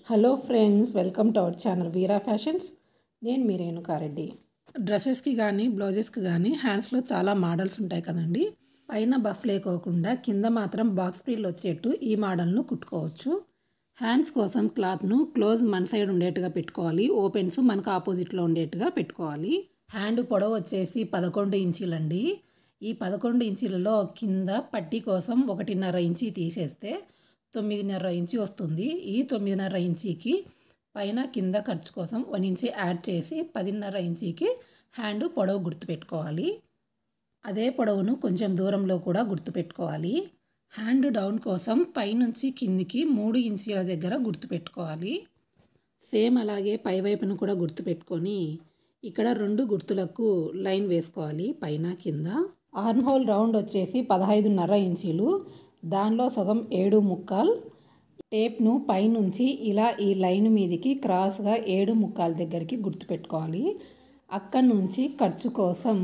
Hello friends, welcome to our channel Veera fashions. నేను మీ రేణుకారెడ్డి. డ్రెస్సెస్కి కానీ బ్లౌజెస్కి కానీ హ్యాండ్స్లో చాలా మోడల్స్ ఉంటాయి కదండి. పైన బఫ్ లేకోకుండా కింద మాత్రం బాక్స్ ప్రిల్ వచ్చేట్టు ఈ మోడల్ను కుట్టుకోవచ్చు. హ్యాండ్స్ కోసం క్లాత్ను క్లోజ్ మన సైడ్ ఉండేట్టుగా పెట్టుకోవాలి. ఓపెన్స్ మనకు ఆపోజిట్లో ఉండేట్టుగా పెట్టుకోవాలి. హ్యాండ్ పొడవు వచ్చేసి 11 ఇంచీలండి. ఈ 11 ఇంచీలలో కింద పట్టీ కోసం 1.5 ఇంచీ తీసేస్తే 9.5 ఇంచీ వస్తుంది. ఈ 9.5 ఇంచీకి పైన కింద ఖర్చు కోసం 1 ఇంచీ యాడ్ చేసి 10.5 ఇంచీకి హ్యాండ్ పొడవు గుర్తుపెట్టుకోవాలి. అదే పొడవును కొంచెం దూరంలో కూడా గుర్తుపెట్టుకోవాలి. హ్యాండ్ డౌన్ కోసం పైనుంచి కిందికి 3 ఇంచీల దగ్గర గుర్తుపెట్టుకోవాలి. సేమ్ అలాగే పై వైపును కూడా గుర్తుపెట్టుకొని ఇక్కడ 2 గుర్తులకు లైన్ వేసుకోవాలి పైన కింద. ఆర్మ్ హోల్ రౌండ్ వచ్చేసి 15.5 ఇంచీలు. దానిలో సగం 7.75 టేప్ను పైనుంచి ఇలా ఈ లైన్ మీదకి క్రాస్గా 7.75 దగ్గరికి గుర్తుపెట్టుకోవాలి. అక్కడి నుంచి ఖర్చు కోసం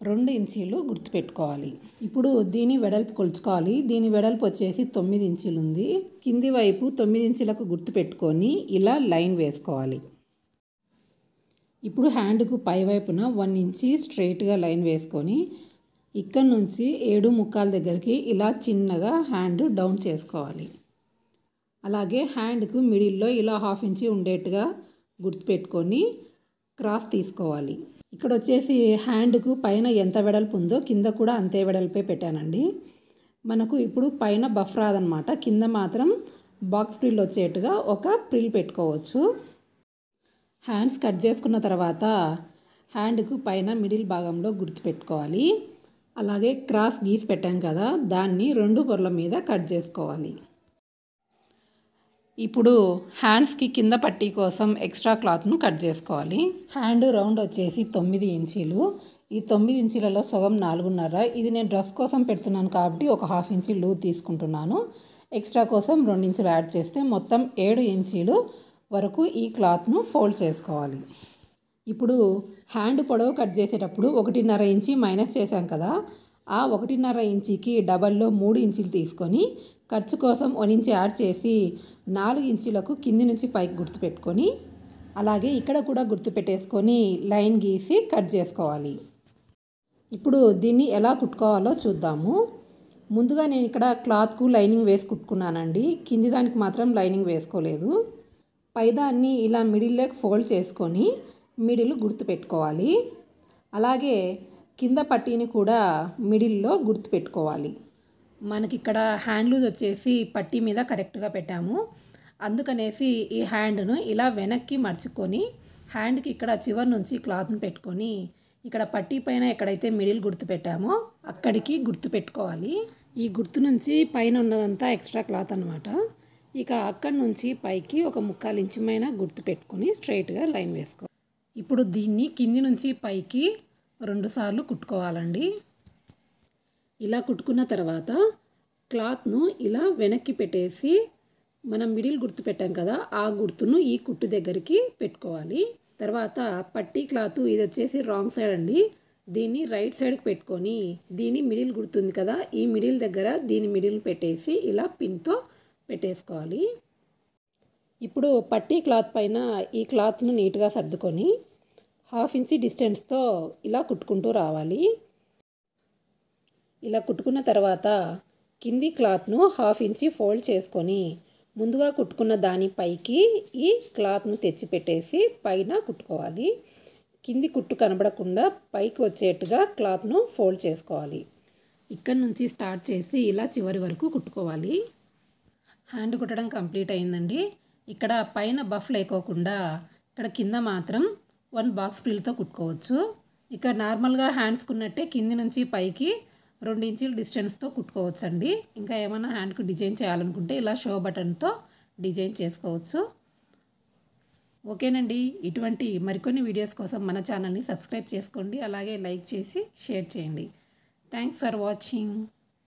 2 ఇంచీలు గుర్తుపెట్టుకోవాలి. ఇప్పుడు దీని వెడల్పు కొలుచుకోవాలి. దీని వెడల్పు వచ్చేసి 9 ఇంచీలు ఉంది. కింది వైపు 9 ఇంచీలకు గుర్తుపెట్టుకొని ఇలా లైన్ వేసుకోవాలి. ఇప్పుడు హ్యాండ్కు పై వైపున 1 ఇంచీ స్ట్రైట్గా లైన్ వేసుకొని ఇక్కడ నుంచి 7.75 దగ్గరికి ఇలా చిన్నగా హ్యాండ్ డౌన్ చేసుకోవాలి. అలాగే హ్యాండ్కు మిడిల్లో ఇలా 1/2 ఇంచీ ఉండేట్టుగా గుర్తుపెట్టుకొని క్రాస్ తీసుకోవాలి. ఇక్కడ వచ్చేసి హ్యాండ్కు పైన ఎంత వెడల్పు ఉందో కింద కూడా అంతే వెడల్పే పెట్టానండి. మనకు ఇప్పుడు పైన బఫ్ రాదనమాట. కింద మాత్రం బాక్స్ ప్రిల్ వచ్చేట్టుగా ఒక ప్రిల్ పెట్టుకోవచ్చు. హ్యాండ్స్ కట్ చేసుకున్న తర్వాత హ్యాండ్కు పైన మిడిల్ భాగంలో గుర్తుపెట్టుకోవాలి. అలాగే క్రాస్ గీసి పెట్టాం కదా, దాన్ని 2 పొరల మీద కట్ చేసుకోవాలి. ఇప్పుడు హ్యాండ్స్కి కింద పట్టీ కోసం ఎక్స్ట్రా క్లాత్ను కట్ చేసుకోవాలి. హ్యాండ్ రౌండ్ వచ్చేసి 9 ఇంచీలు. ఈ 9 ఇంచీలలో సగం 4.5. ఇది నేను డ్రెస్ కోసం పెడుతున్నాను కాబట్టి ఒక 1/2 ఇంచీ లూజ్ తీసుకుంటున్నాను. ఎక్స్ట్రా కోసం 2 ఇంచులు యాడ్ చేస్తే మొత్తం 7 ఇంచీలు వరకు ఈ క్లాత్ను ఫోల్డ్ చేసుకోవాలి. ఇప్పుడు హ్యాండ్ పొడవు కట్ చేసేటప్పుడు 1.5 ఇంచీ మైనస్ చేశాం కదా, ఆ 1.5 ఇంచీకి డబల్లో 3 ఇంచీలు తీసుకొని ఖర్చు కోసం 1 ఇంచీ యాడ్ చేసి 4 ఇంచీలకు కింది నుంచి పైకి గుర్తుపెట్టుకొని అలాగే ఇక్కడ కూడా గుర్తుపెట్టేసుకొని లైన్ గీసి కట్ చేసుకోవాలి. ఇప్పుడు దీన్ని ఎలా కుట్టుకోవాలో చూద్దాము. ముందుగా నేను ఇక్కడ క్లాత్కు లైనింగ్ వేసి కుట్టుకున్నానండి. కింది దానికి మాత్రం లైనింగ్ వేసుకోలేదు. పైదాన్ని ఇలా మిడిల్లోకి ఫోల్డ్ చేసుకొని మిడిల్ గుర్తుపెట్టుకోవాలి. అలాగే కింద పట్టీని కూడా మిడిల్లో గుర్తుపెట్టుకోవాలి. మనకి ఇక్కడ హ్యాండ్ లూజ్ వచ్చేసి పట్టీ మీద కరెక్ట్గా పెట్టాము. అందుకనేసి ఈ హ్యాండ్ను ఇలా వెనక్కి మర్చుకొని హ్యాండ్కి ఇక్కడ చివరి నుంచి క్లాత్ను పెట్టుకొని ఇక్కడ పట్టీ పైన ఎక్కడైతే మిడిల్ గుర్తు పెట్టామో అక్కడికి గుర్తుపెట్టుకోవాలి. ఈ గుర్తు నుంచి పైన ఉన్నదంతా ఎక్స్ట్రా క్లాత్ అనమాట. ఇక అక్కడి నుంచి పైకి ఒక 1/4 ఇంచు పైన గుర్తు పెట్టుకొని స్ట్రైట్గా లైన్ వేసుకోవాలి. ఇప్పుడు దీన్ని కింది నుంచి పైకి 2 సార్లు కుట్టుకోవాలండి. ఇలా కుట్టుకున్న తర్వాత క్లాత్ను ఇలా వెనక్కి పెట్టేసి మనం మిడిల్ గుర్తు పెట్టాం కదా, ఆ గుర్తును ఈ కుట్టు దగ్గరికి పెట్టుకోవాలి. తర్వాత పట్టీ క్లాత్ ఇది వచ్చేసి రాంగ్ సైడ్ అండి. దీన్ని రైట్ సైడ్కి పెట్టుకొని దీని మిడిల్ గుర్తుంది కదా, ఈ మిడిల్ దగ్గర దీని మిడిల్ పెట్టేసి ఇలా పిన్తో పెట్టేసుకోవాలి. ఇప్పుడు పట్టీ క్లాత్ పైన ఈ క్లాత్ను నీట్గా సర్దుకొని 1/2 ఇంచీ డిస్టెన్స్తో ఇలా కుట్టుకుంటూ రావాలి. ఇలా కుట్టుకున్న తర్వాత కింది క్లాత్ను 1/2 ఇంచీ ఫోల్డ్ చేసుకొని ముందుగా కుట్టుకున్న దానిపైకి ఈ క్లాత్ను తెచ్చి పెట్టేసి పైన కుట్టుకోవాలి. కింది కుట్టు కనబడకుండా పైకి వచ్చేట్టుగా క్లాత్ను ఫోల్డ్ చేసుకోవాలి. ఇక్కడ నుంచి స్టార్ట్ చేసి ఇలా చివరి వరకు కుట్టుకోవాలి. హ్యాండ్ కుట్టడం కంప్లీట్ అయిందండి. ఇక్కడ పైన బఫ్ లేకోకుండా ఇక్కడ కింద మాత్రం 1 బాక్స్ ప్రిల్తో కుట్టుకోవచ్చు. ఇక్కడ నార్మల్గా హ్యాండ్స్కి ఉన్నట్టే కింది నుంచి పైకి 2 ఇంచీల డిస్టెన్స్తో కుట్టుకోవచ్చండి. ఇంకా ఏమైనా హ్యాండ్కు డిజైన్ చేయాలనుకుంటే ఇలా షో బటన్తో డిజైన్ చేసుకోవచ్చు. ఓకేనండి. ఇటువంటి మరికొన్ని వీడియోస్ కోసం మన ఛానల్ని సబ్స్క్రైబ్ చేసుకోండి. అలాగే లైక్ చేసి షేర్ చేయండి. Thanks for watching.